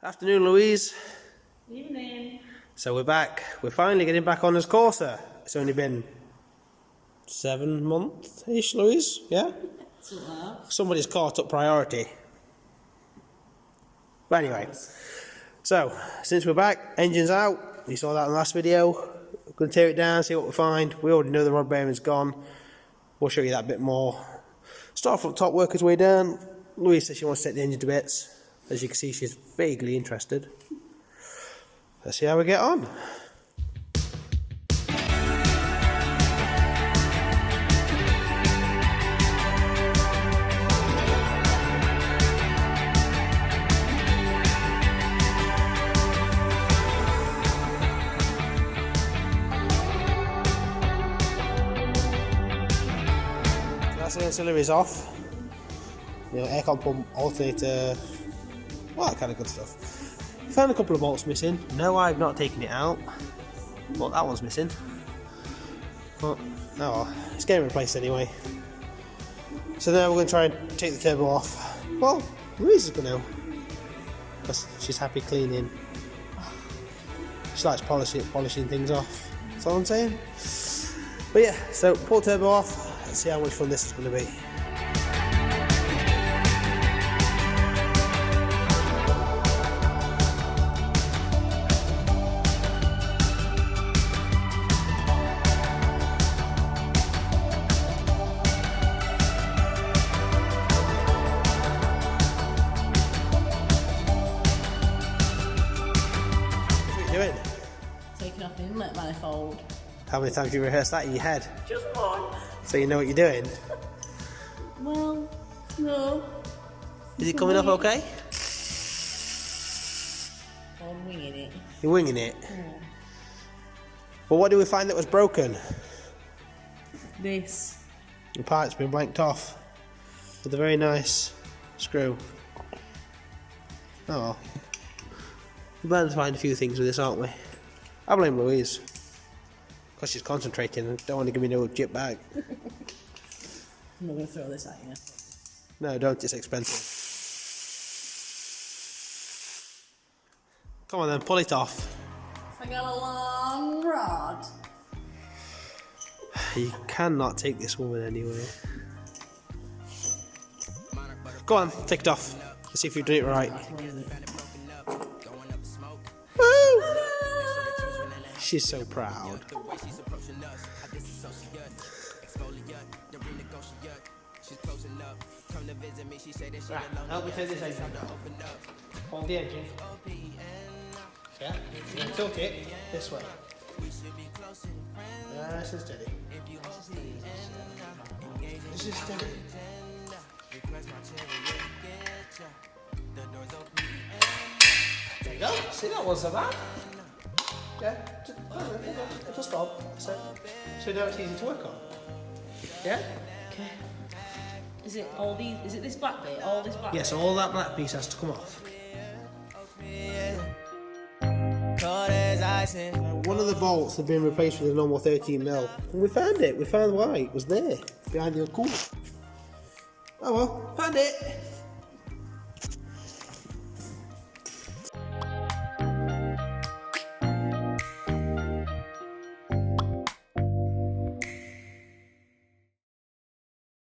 Afternoon, Louise. Evening. So we're back. We're finally getting back on this Corsa. It's only been 7 months-ish, Louise. Yeah? Somebody's caught up priority. But anyway, so since we're back, engine's out. You saw that in the last video. We're going to tear it down, see what we find. We already know the rod bearing's gone. We'll show you that a bit more. Start from the top, work his way down. Louise says she wants to take the engine to bits. As you can see, she's vaguely interested. Let's see how we get on. That's the ancillaries off. You know, aircon pump, alternator, all that kind of good stuff. Found a couple of bolts missing. No, I've not taken it out. But that one's missing. But, oh well, it's getting replaced anyway. So now we're going to try and take the turbo off. Well, Louise is going to. Because she's happy cleaning. She likes polishing things off. That's all I'm saying. But yeah, so pull the turbo off. Let's see how much fun this is going to be. Doing? Taking off the inlet manifold. How many times have you rehearsed that in your head? Just one. So you know what you're doing? Well, no. Is it coming up okay? I'm winging it. You're winging it? Yeah. Well, what did we find that was broken? This. The part's been blanked off with a very nice screw. Oh well. We're bound to find a few things with this, aren't we? I blame Louise. Because she's concentrating and don't want to give me no jip bag. I'm not going to throw this at you. No, don't, it's expensive. Come on then, pull it off. I got a long rod. You cannot take this woman anywhere. Go on, take it off. Let's see if you've done it right. Woo! She's so proud. Right, help me turn this engine down. Hold the engine. Yeah, you're going to tilt it this way. Nice and steady. This is steady. There you go. See, that wasn't so bad. Yeah, just stop. So now it's easy to work on. Yeah? Okay. Is it all these? Is it this black bit? All this black? Yes, bit? all that black piece has to come off. One of the bolts had been replaced with a normal 13mm. And we found it. We found why it was there behind the cooler. Oh well, found it.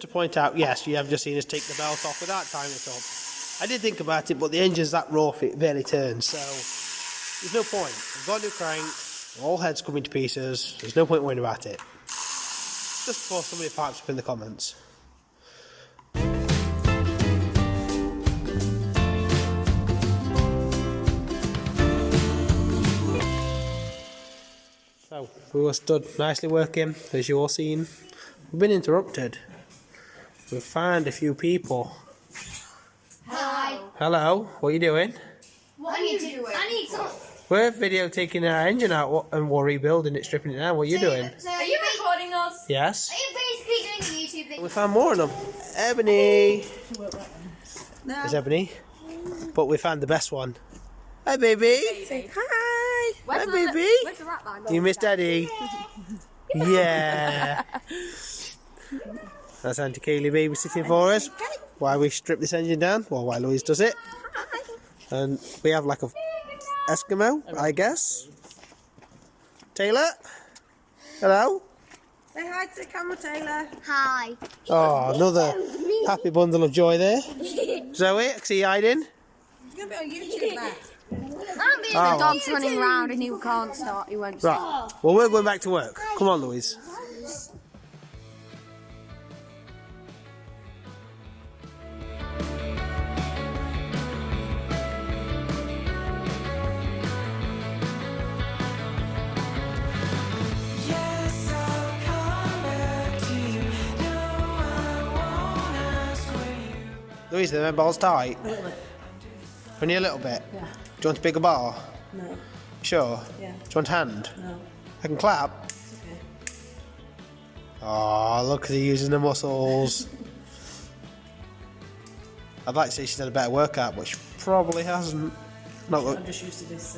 To point out, yes, you have just seen us take the belt off without tying it up. I did think about it, but the engine's that rough it barely turns, so there's no point. We've got a new crank, all heads coming to pieces, there's no point worrying about it. Just before somebody pipes up in the comments. So, we were stood nicely working, as you all seen. We've been interrupted. We've found a few people. Hi. Hello, what are you doing? What are you doing? I need some. We're video taking our engine out and we're rebuilding it, stripping it down. What are you doing? So are you recording us? Yes. Are you basically doing a YouTube thing? We found more of them. Ebony. There's Ebony. But we found the best one. Hi, baby. Say hi. Hi, baby. Where's the rat bag? You missed Daddy. Yeah. That's Auntie Kaylee babysitting for us. While we strip this engine down, well, while Louise does it. And we have like a Eskimo, I guess. Taylor? Hello? Say hi to the camera, Taylor. Hi. Oh, another happy bundle of joy there. Zoe, I can see you hiding. You're going to be on YouTube, Matt. The dog's running round and he can't start. He won't start. Right, well, we're going back to work. Come on, Louise. Louise, the ball's tight. A little bit. Only a little bit. Yeah. Do you want a bigger bar? No. Sure. Yeah. Do you want a hand? No. I can clap. Okay. Oh, look at her using the muscles. I'd like to say she's had a better workout, but she probably hasn't. Not I'm just used to this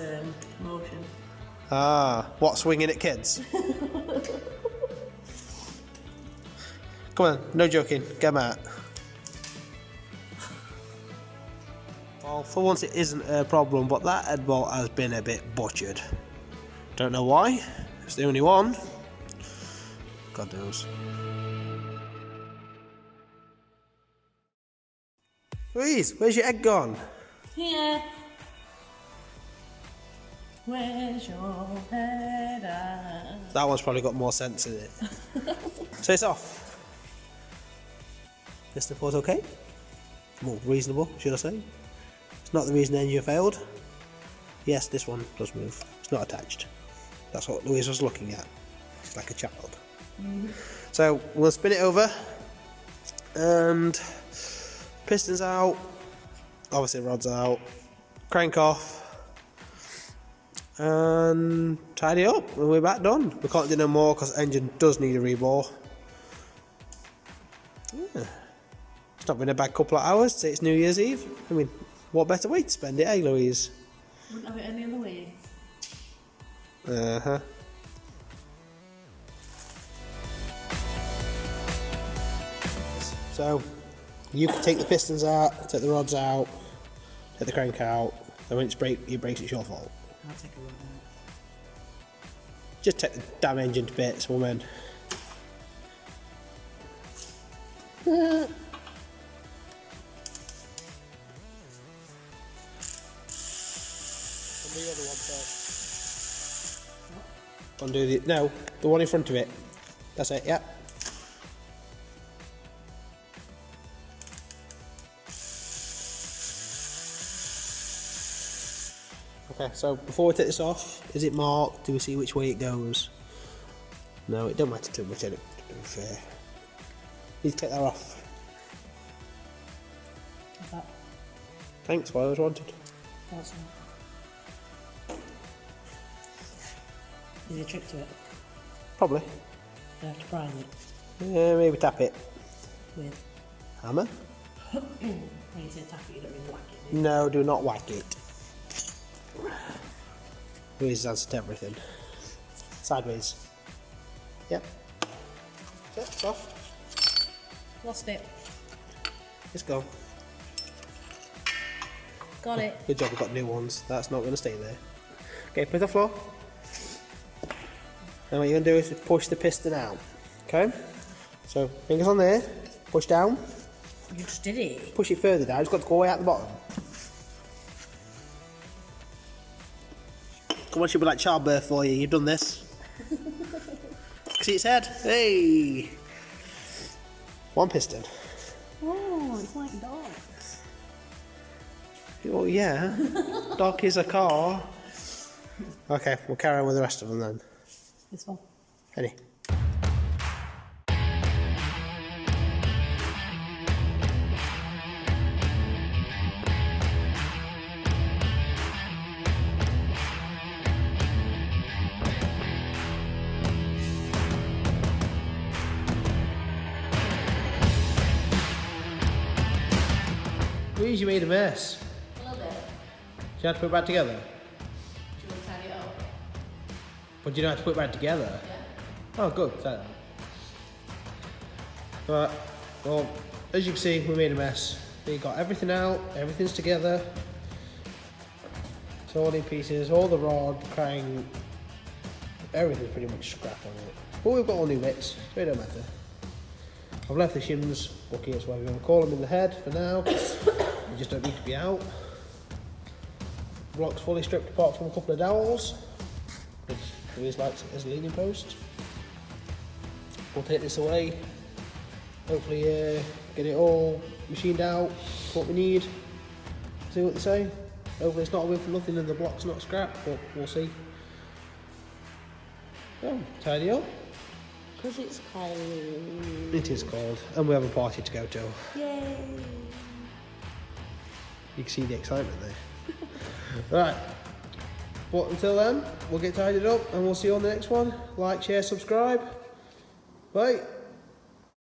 motion. Ah, what, swinging at kids? Come on, no joking, get them out. Well, for once it isn't a problem, but that headbolt has been a bit butchered. Don't know why, it's the only one. God knows. Louise, where's your egg gone? Here. Where's your head at? That one's probably got more sense in it. So it's off. This report's okay? More reasonable, should I say? It's not the reason the engine failed. Yes, this one does move. It's not attached. That's what Louise was looking at. It's like a child. So we'll spin it over and pistons out, obviously rod's out, crank off and tidy up and we're back done. We can't do no more because the engine does need a rebore. Yeah. It's not been a bad couple of hours. Say it's New Year's Eve. I mean, what better way to spend it, eh, Louise? Wouldn't have it any other way. Uh-huh. So, you can take the pistons out, take the rods out, take the crank out, then when it breaks, it's your fault. I'll take a run out. Just take the damn engine to bits, woman. Undo the other one first. Undo the one in front of it. That's it, yeah. Okay, so before we take this off, is it marked? Do we see which way it goes? No, it don't matter too much, to be fair. Need to take that off. What's that? Thanks, what I was wanted. That's not. Is there a trick to it? Probably. You have to prime it Yeah, maybe tap it. with. Hammer? When you say tap it, you don't mean whack it. Do you? No, do not whack it. Louise answered to everything. Sideways. Yep. So, it's off. Lost it. It's gone. Got it. Good job, we've got new ones. That's not going to stay there. Okay, put it on the floor. Then what you're going to do is push the piston out. Okay? So, fingers on there. Push down. You just did it. Push it further down. It's got to go way out the bottom. Come on, should be like childbirth for you. You've done this. See its head? Hey! One piston. Oh, it's like dogs. Oh, yeah. Dog is a car. Okay, we'll carry on with the rest of them then. This one. Ready? Louise, you made a mess. A little bit. Do you have to put it back together? Do you want to tidy it up? But you don't have to put it back together? Yeah. Oh, good. Right. Well, as you can see, we made a mess. We got everything out, everything's together. all in pieces, all the rod, crank, everything's pretty much scrap on it. But we've got all new bits, so it don't matter. I've left the shims, buckets, whatever you want to call them, in the head for now, because they just don't need to be out. Block's fully stripped apart from a couple of dowels, which Louise likes it as a leaning post. We'll take this away, hopefully get it all machined out, what we need, see what they say. Hopefully it's not a win for nothing and the block's not scrap, but we'll see. So, tidy up. Because it's cold. It is cold, and we have a party to go to. Yay! You can see the excitement there. Right, but until then, we'll get tidied up and we'll see you on the next one. Like, share, subscribe. Bye.